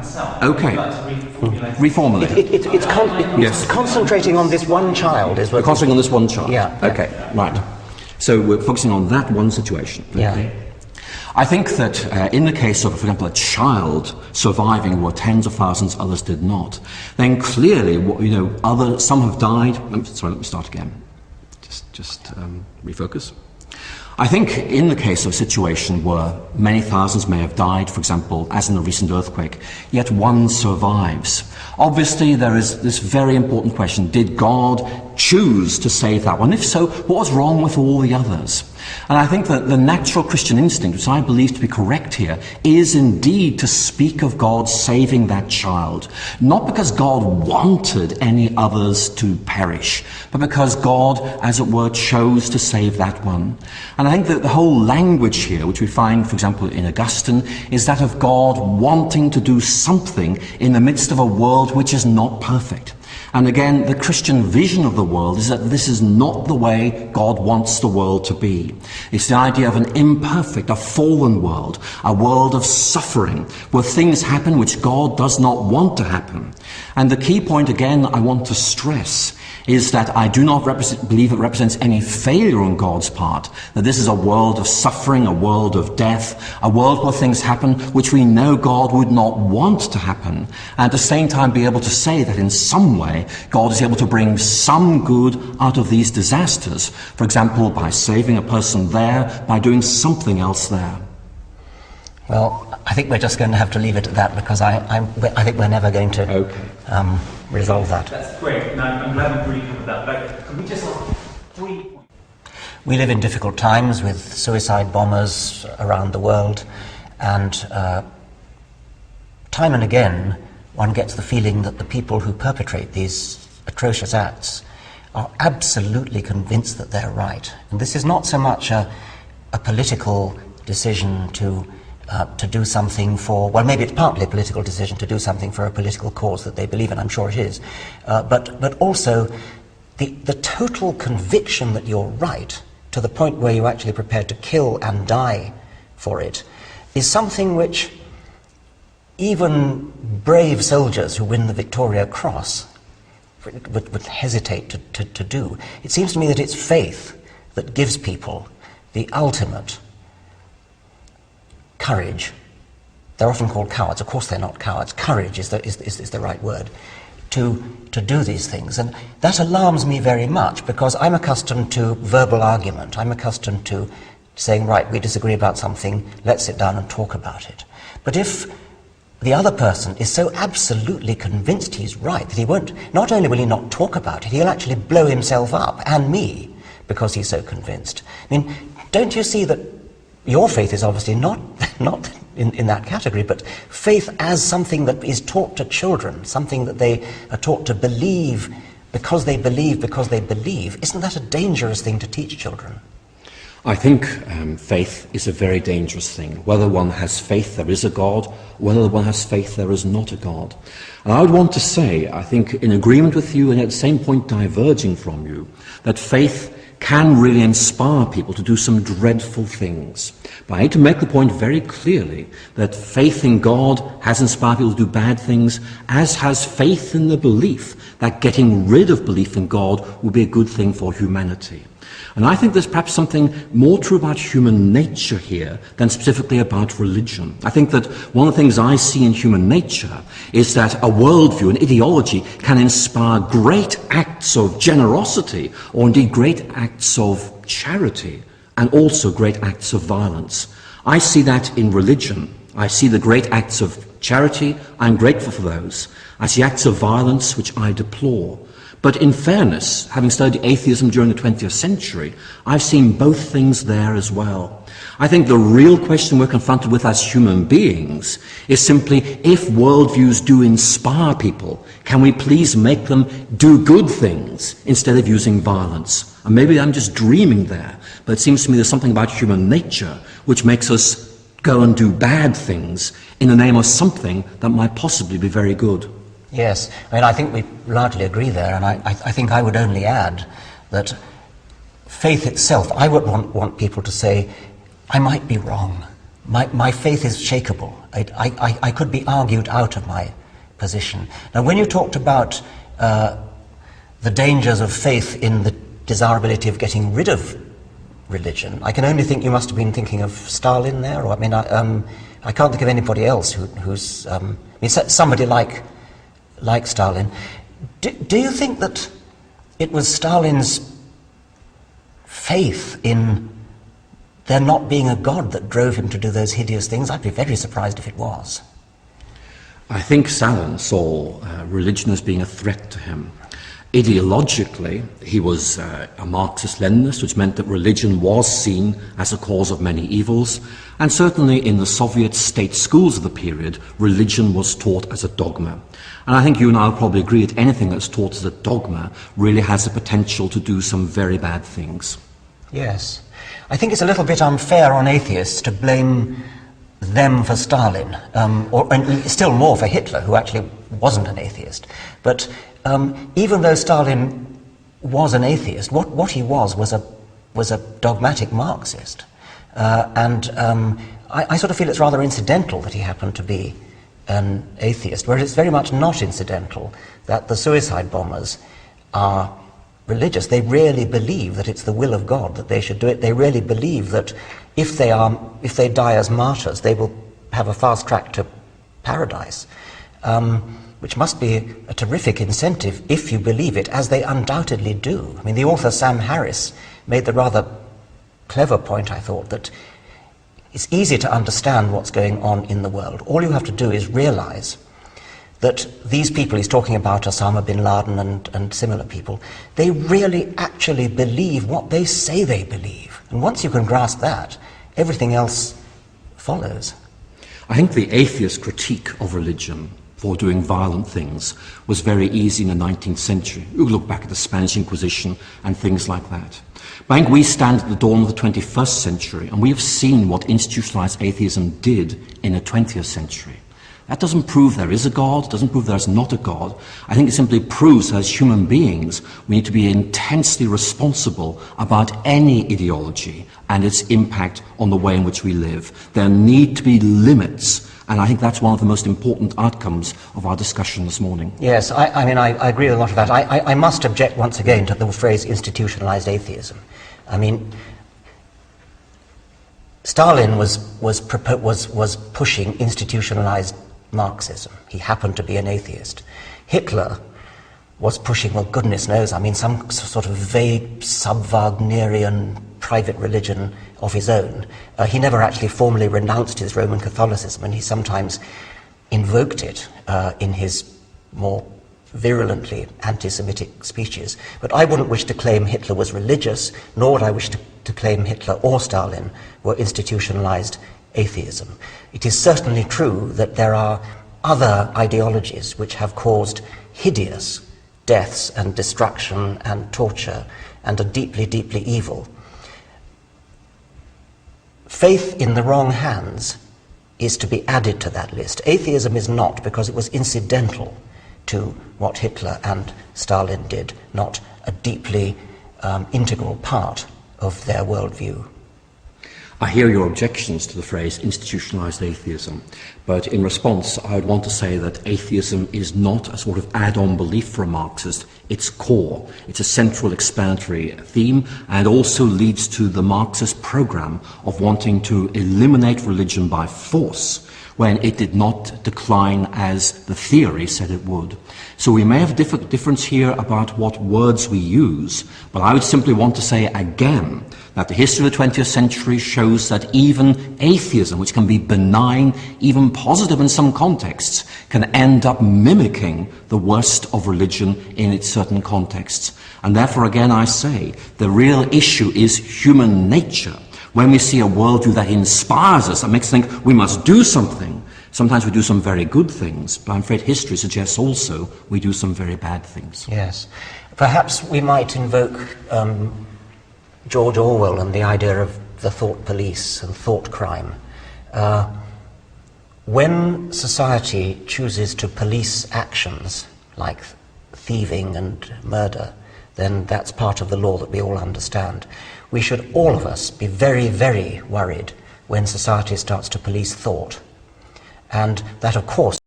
myself. Okay. Reformulate. It's concentrating on this one child. We're concentrating on this one child. Yeah. Okay, right. So we're focusing on that one situation. Yeah. Okay. I think that in the case of, for example, a child surviving where tens of thousands, others did not, then clearly, some have died. Let me start again. Just refocus. I think in the case of a situation where many thousands may have died, for example, as in the recent earthquake, yet one survives. Obviously, there is this very important question: did God choose to save that one? If so, what was wrong with all the others? And I think that the natural Christian instinct, which I believe to be correct here, is indeed to speak of God saving that child, not because God wanted any others to perish, but because God, as it were, chose to save that one. And I think that the whole language here, which we find, for example, in Augustine, is that of God wanting to do something in the midst of a world which is not perfect. And again, the Christian vision of the world is that this is not the way God wants the world to be. It's the idea of an imperfect, a fallen world, a world of suffering, where things happen which God does not want to happen. And the key point, again, I want to stress is that I do not believe it represents any failure on God's part, that this is a world of suffering, a world of death, a world where things happen which we know God would not want to happen, and at the same time be able to say that in some way God is able to bring some good out of these disasters, for example, by saving a person there, by doing something else there. Well, I think we're just going to have to leave it at that, because I think we're never going to resolve that. That's great. Now, I'm glad we really covered that. But can we just have 3 points? We live in difficult times with suicide bombers around the world, and time and again one gets the feeling that the people who perpetrate these atrocious acts are absolutely convinced that they're right. And this is not so much a political decision to do something for, well, maybe it's partly a political decision to do something for a political cause that they believe in, I'm sure it is, but also the total conviction that you're right, to the point where you're actually prepared to kill and die for it, is something which even brave soldiers who win the Victoria Cross would hesitate to do. It seems to me that it's faith that gives people the ultimate courage. They're often called cowards. Of course they're not cowards. Courage is the right word to do these things. And that alarms me very much, because I'm accustomed to verbal argument. I'm accustomed to saying, right, we disagree about something, let's sit down and talk about it. But if the other person is so absolutely convinced he's right that he won't, not only will he not talk about it, he'll actually blow himself up, and me, because he's so convinced. I mean, don't you see that your faith is obviously not in that category, but faith as something that is taught to children, something that they are taught to believe because they believe. Isn't that a dangerous thing to teach children? I think faith is a very dangerous thing. Whether one has faith there is a God, whether one has faith there is not a God. And I would want to say, I think in agreement with you and at the same point diverging from you, that faith can really inspire people to do some dreadful things. But I need to make the point very clearly that faith in God has inspired people to do bad things, as has faith in the belief that getting rid of belief in God will be a good thing for humanity. And I think there's perhaps something more true about human nature here than specifically about religion. I think that one of the things I see in human nature is that a worldview, an ideology, can inspire great acts of generosity, or indeed great acts of charity, and also great acts of violence. I see that in religion. I see the great acts of charity. I'm grateful for those. I see acts of violence which I deplore. But in fairness, having studied atheism during the 20th century, I've seen both things there as well. I think the real question we're confronted with as human beings is simply, if worldviews do inspire people, can we please make them do good things instead of using violence? And maybe I'm just dreaming there, but it seems to me there's something about human nature which makes us go and do bad things in the name of something that might possibly be very good. Yes, I mean, I think we largely agree there, and I think I would only add that faith itself, I would want people to say, I might be wrong. My faith is shakeable, I could be argued out of my position. Now, when you talked about the dangers of faith in the desirability of getting rid of religion, I can only think you must have been thinking of Stalin there, or I mean, I can't think of anybody else who's somebody like Stalin. Do you think that it was Stalin's faith in there not being a God that drove him to do those hideous things? I'd be very surprised if it was. I think Stalin saw religion as being a threat to him. Ideologically, he was a Marxist-Leninist, which meant that religion was seen as a cause of many evils, and certainly in the Soviet state schools of the period, religion was taught as a dogma. And I think you and I will probably agree that anything that's taught as a dogma really has the potential to do some very bad things. Yes. I think it's a little bit unfair on atheists to blame them for Stalin, and still more for Hitler, who actually wasn't an atheist. But even though Stalin was an atheist, what he was a dogmatic Marxist. I sort of feel it's rather incidental that he happened to be an atheist, whereas it's very much not incidental that the suicide bombers are religious. They really believe that it's the will of God that they should do it. They really believe that if they die as martyrs, they will have a fast track to paradise, which must be a terrific incentive if you believe it, as they undoubtedly do. I mean, the author Sam Harris made the rather clever point, I thought, that it's easy to understand what's going on in the world. All you have to do is realize that these people he's talking about, Osama bin Laden and similar people, they really actually believe what they say they believe. And once you can grasp that, everything else follows. I think the atheist critique of religion for doing violent things was very easy in the 19th century. You look back at the Spanish Inquisition and things like that. But I think we stand at the dawn of the 21st century, and we have seen what institutionalized atheism did in the 20th century. That doesn't prove there is a God, doesn't prove there is not a God. I think it simply proves that as human beings, we need to be intensely responsible about any ideology and its impact on the way in which we live. There need to be limits, and I think that's one of the most important outcomes of our discussion this morning. Yes, I agree with a lot of that. I must object once again to the phrase institutionalized atheism. I mean, Stalin was pushing institutionalized Marxism. He happened to be an atheist. Hitler was pushing, well, goodness knows, I mean, some sort of vague sub-Wagnerian private religion of his own. He never actually formally renounced his Roman Catholicism, and he sometimes invoked it in his more virulently anti-Semitic speeches. But I wouldn't wish to claim Hitler was religious, nor would I wish to claim Hitler or Stalin were institutionalized atheism. It is certainly true that there are other ideologies which have caused hideous deaths and destruction and torture and are deeply, deeply evil. Faith in the wrong hands is to be added to that list. Atheism is not, because it was incidental to what Hitler and Stalin did, not a deeply integral part of their worldview. I hear your objections to the phrase institutionalized atheism, but in response I would want to say that atheism is not a sort of add-on belief for a Marxist. It's core. It's a central explanatory theme, and also leads to the Marxist program of wanting to eliminate religion by force when it did not decline as the theory said it would. So we may have a difference here about what words we use, but I would simply want to say again that the history of the 20th century shows that even atheism, which can be benign, even positive in some contexts, can end up mimicking the worst of religion in its certain contexts. And therefore, again, I say, the real issue is human nature. When we see a worldview that inspires us, that makes us think we must do something, sometimes we do some very good things, but I'm afraid history suggests also we do some very bad things. Yes. Perhaps we might invoke George Orwell and the idea of the thought police and thought crime. When society chooses to police actions like thieving and murder, then that's part of the law that we all understand. We should, all of us, be very, very worried when society starts to police thought. And that, of course,